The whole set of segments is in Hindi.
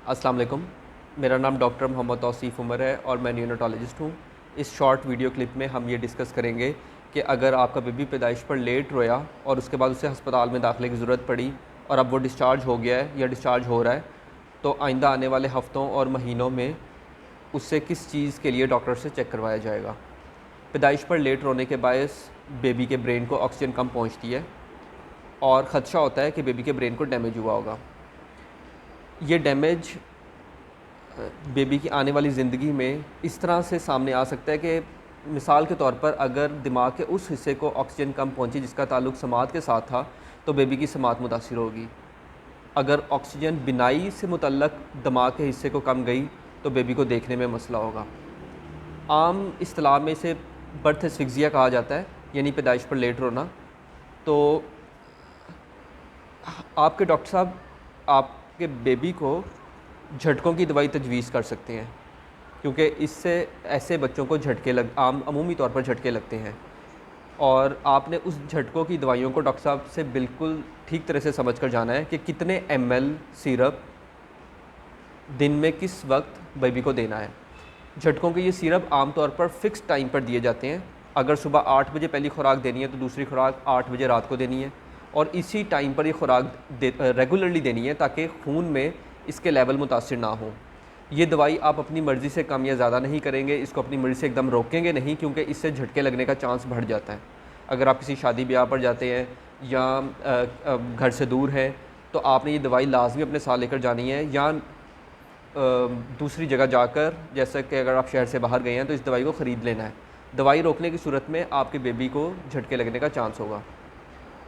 अस्सलाम वालेकुम। मेरा नाम डॉक्टर मोहम्मद तौसीफ़ उमर है और मैं न्यूरोटोलॉजिस्ट हूँ। इस शॉर्ट वीडियो क्लिप में हम ये डिस्कस करेंगे कि अगर आपका बेबी पैदाइश पर लेट रोया और उसके बाद उसे अस्पताल में दाखिले की ज़रूरत पड़ी और अब वो डिस्चार्ज हो गया है या डिस्चार्ज हो रहा है, तो आइंदा आने वाले हफ़्तों और महीनों में उससे किस चीज़ के लिए डॉक्टर से चेक करवाया जाएगा। पैदाइश पर लेट रोने के बायस बेबी के ब्रेन को ऑक्सीजन कम पहुँचती है और ख़दशा होता है कि बेबी के ब्रेन को डैमेज हुआ होगा। ये डैमेज बेबी की आने वाली ज़िंदगी में इस तरह से सामने आ सकता है कि मिसाल के तौर पर अगर दिमाग के उस हिस्से को ऑक्सीजन कम पहुंची जिसका ताल्लुक़ समात के साथ था, तो बेबी की समात मुतासिर होगी। अगर ऑक्सीजन बिनाई से मुतल्लक दिमाग के हिस्से को कम गई तो बेबी को देखने में मसला होगा। आम इस्तिलाह में इसे बर्थ एस्फिक्सिया कहा जाता है, यानी पैदाइश पर लेट रोना। तो आपके डॉक्टर साहब आपके बेबी को झटकों की दवाई तजवीज़ कर सकते हैं, क्योंकि इससे ऐसे बच्चों को अमूमी तौर पर झटके लगते हैं और आपने उस झटकों की दवाइयों को डॉक्टर साहब से बिल्कुल ठीक तरह से समझ कर जाना है कि कितने ml सिरप दिन में किस वक्त बेबी को देना है। झटकों के ये सिरप आमतौर पर फ़िक्स टाइम पर दिए जाते हैं। अगर सुबह 8 बजे पहली खुराक देनी है तो दूसरी खुराक 8 बजे रात को देनी है और इसी टाइम पर ये खुराक रेगुलरली देनी है ताकि खून में इसके लेवल मुतासिर ना हो। ये दवाई आप अपनी मर्ज़ी से कम या ज़्यादा नहीं करेंगे, इसको अपनी मर्ज़ी से एकदम रोकेंगे नहीं, क्योंकि इससे झटके लगने का चांस बढ़ जाता है। अगर आप किसी शादी ब्याह पर जाते हैं या घर से दूर हैं तो आपने ये दवाई लाजमी अपने साथ लेकर जानी है, या दूसरी जगह जाकर, जैसे कि अगर आप शहर से बाहर गए हैं तो इस दवाई को ख़रीद लेना है। दवाई रोकने की सूरत में आपके बेबी को झटके लगने का चांस होगा।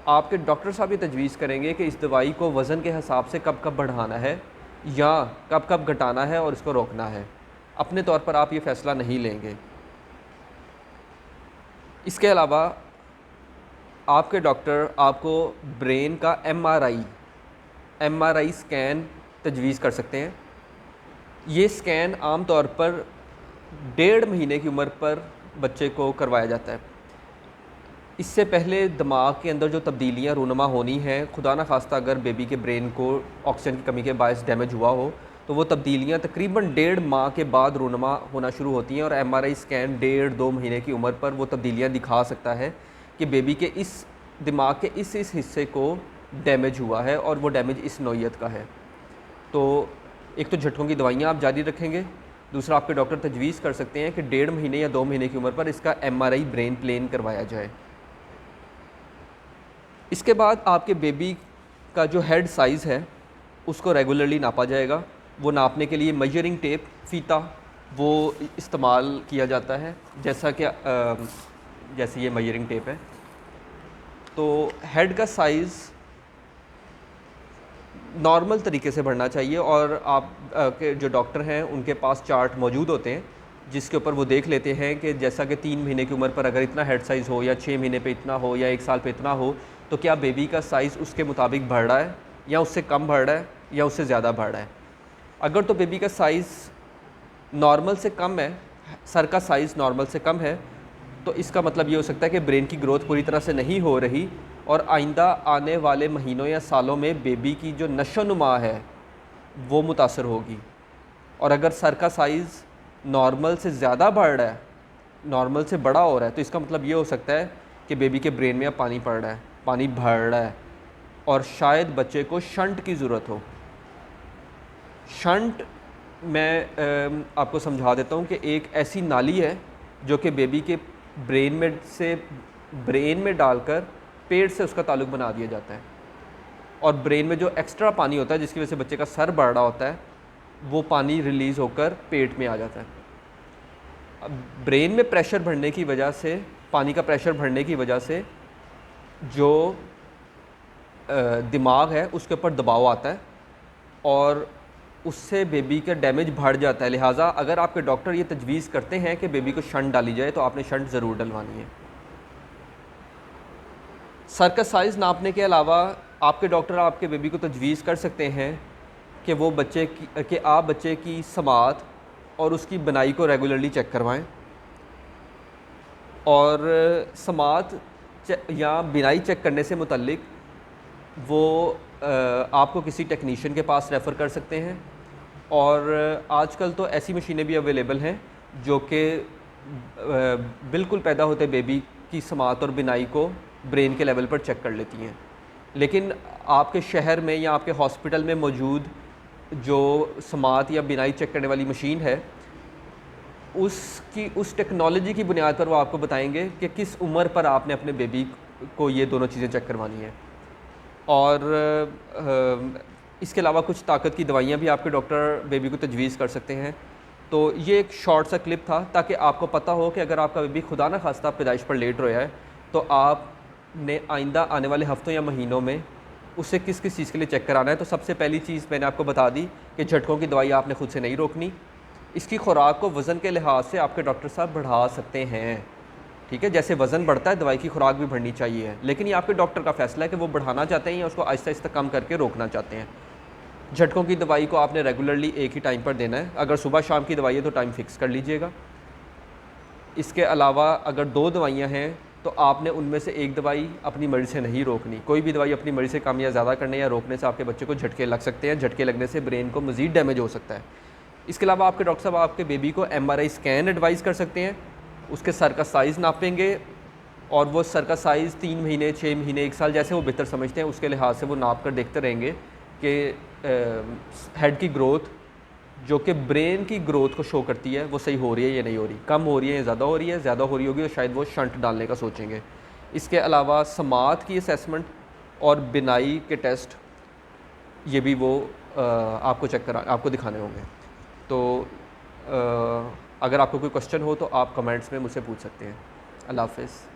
आपके डॉक्टर साहब ये तजवीज़ करेंगे कि इस दवाई को वज़न के हिसाब से कब कब बढ़ाना है या कब कब घटाना है और इसको रोकना है। अपने तौर पर आप ये फ़ैसला नहीं लेंगे। इसके अलावा आपके डॉक्टर आपको ब्रेन का एमआरआई स्कैन तजवीज़ कर सकते हैं। ये स्कैन आम तौर पर 1.5 महीने की उम्र पर बच्चे को करवाया जाता है। इससे पहले दिमाग के अंदर जो तब्दीलियाँ रूनमा होनी हैं, खुदा न खास्ता अगर बेबी के ब्रेन को ऑक्सीजन की कमी के बायस डैमेज हुआ हो तो वो तब्दीलियाँ तकरीबन 1.5 माह के बाद रूनमा होना शुरू होती हैं और एमआरआई स्कैन 1.5-2 महीने की उम्र पर वो तब्दीलियाँ दिखा सकता है कि बेबी के दिमाग के इस हिस्से को डैमेज हुआ है और वो डैमेज इस नौइयत का है। तो एक तो झटकों की दवाइयाँ आप जारी रखेंगे, दूसरा आपके डॉक्टर तजवीज़ कर सकते हैं कि 1.5 महीने या 2 महीने की उम्र पर इसका एमआरआई ब्रेन प्लेन करवाया जाए। इसके बाद आपके बेबी का जो हेड साइज़ है उसको रेगुलरली नापा जाएगा। वो नापने के लिए मेजरिंग टेप, फ़ीता, वो इस्तेमाल किया जाता है, जैसे ये मेजरिंग टेप है। तो हेड का साइज़ नॉर्मल तरीके से बढ़ना चाहिए और आप के जो डॉक्टर हैं उनके पास चार्ट मौजूद होते हैं जिसके ऊपर वो देख लेते हैं कि जैसा कि 3 महीने की उम्र पर अगर इतना हेड साइज़ हो या 6 महीने पे इतना हो या 1 साल पे इतना हो, तो क्या बेबी का साइज़ उसके मुताबिक बढ़ रहा है या उससे कम बढ़ रहा है या उससे ज़्यादा बढ़ रहा है। अगर तो बेबी का साइज़ नॉर्मल से कम है, सर का साइज़ नॉर्मल से कम है, तो इसका मतलब ये हो सकता है कि ब्रेन की ग्रोथ पूरी तरह से नहीं हो रही और आइंदा आने वाले महीनों या सालों में बेबी की जो नशो-नुमा है वो मुतासर होगी। और अगर सर का साइज़ नॉर्मल से ज़्यादा बढ़ रहा है, नॉर्मल से बड़ा हो रहा है, तो इसका मतलब ये हो सकता है कि बेबी के ब्रेन में अब पानी पड़ रहा है, पानी भर रहा है और शायद बच्चे को शंट की ज़रूरत हो। शंट मैं आपको समझा देता हूँ कि एक ऐसी नाली है जो कि बेबी के ब्रेन में डालकर पेट से उसका ताल्लुक़ बना दिया जाता है और ब्रेन में जो एक्स्ट्रा पानी होता है जिसकी वजह से बच्चे का सर बढ़ रहा होता है, वो पानी रिलीज़ होकर पेट में आ जाता है। अब ब्रेन में प्रेशर बढ़ने की वजह से, पानी का प्रेशर बढ़ने की वजह से जो दिमाग है उसके ऊपर दबाव आता है और उससे बेबी का डैमेज बढ़ जाता है। लिहाजा अगर आपके डॉक्टर ये तजवीज़ करते हैं कि बेबी को शंट डाली जाए तो आपने शंट ज़रूर डलवानी है। सर का साइज़ नापने के अलावा आपके डॉक्टर आपके बेबी को तजवीज़ कर सकते हैं कि आप बच्चे की समात और उसकी बनाई को रेगुलरली चेक करवाएं और समात या बिनाई चेक करने से मुतल्लिक वो आपको किसी टेक्नीशियन के पास रेफ़र कर सकते हैं और आजकल तो ऐसी मशीनें भी अवेलेबल हैं जो कि बिल्कुल पैदा होते बेबी की समात और बिनाई को ब्रेन के लेवल पर चेक कर लेती हैं। लेकिन आपके शहर में या आपके हॉस्पिटल में मौजूद जो समात या बिनाई चेक करने वाली मशीन है, उसकी उस टेक्नोलॉजी की बुनियाद पर वो आपको बताएंगे कि किस उम्र पर आपने अपने बेबी को ये दोनों चीज़ें चेक करवानी है। और इसके अलावा कुछ ताकत की दवाइयाँ भी आपके डॉक्टर बेबी को तजवीज़ कर सकते हैं। तो ये एक शॉर्ट सा क्लिप था ताकि आपको पता हो कि अगर आपका बेबी खुदा न खास्ता पैदाइश पर लेट रोया है तो आपने आइंदा आने वाले हफ्तों या महीनों में उसे किस किस चीज़ के लिए चेक कराना है। तो सबसे पहली चीज़ मैंने आपको बता दी कि झटकों की दवाई आपने खुद से नहीं रोकनी। इसकी खुराक को वज़न के लिहाज से आपके डॉक्टर साहब बढ़ा सकते हैं, ठीक है। जैसे वज़न बढ़ता है दवाई की खुराक भी बढ़नी चाहिए, लेकिन ये आपके डॉक्टर का फ़ैसला है कि वो बढ़ाना चाहते हैं या उसको आहिस्ता आहिस्ता कम करके रोकना चाहते हैं। झटकों की दवाई को आपने रेगुलरली एक ही टाइम पर देना है। अगर सुबह शाम की दवाई है तो टाइम फ़िक्स कर लीजिएगा। इसके अलावा अगर 2 दवाइयाँ हैं तो आपने उनमें से एक दवाई अपनी मर्ज़ी से नहीं रोकनी। कोई भी दवाई अपनी मर्ज़ी से कम या ज़्यादा करने या रोकने से आपके बच्चे को झटके लग सकते हैं। झटके लगने से ब्रेन को मज़ीद डैमेज हो सकता है। इसके अलावा आपके डॉक्टर साहब आपके बेबी को MRI स्कैन एडवाइस कर सकते हैं। उसके सर का साइज़ नापेंगे और वो सर का साइज़ 3 महीने, 6 महीने, 1 साल जैसे वो बेहतर समझते हैं उसके लिहाज से वो नाप कर देखते रहेंगे कि हेड की ग्रोथ जो कि ब्रेन की ग्रोथ को शो करती है वो सही हो रही है या नहीं हो रही, कम हो रही है या ज़्यादा हो रही है। ज़्यादा हो रही होगी तो शायद वो शंट डालने का सोचेंगे। इसके अलावा समात की असेसमेंट और बिनाई के टेस्ट ये भी वो आपको दिखाने होंगे। तो अगर आपको कोई क्वेश्चन हो तो आप कमेंट्स में मुझसे पूछ सकते हैं। अल्लाह हाफ़िज़।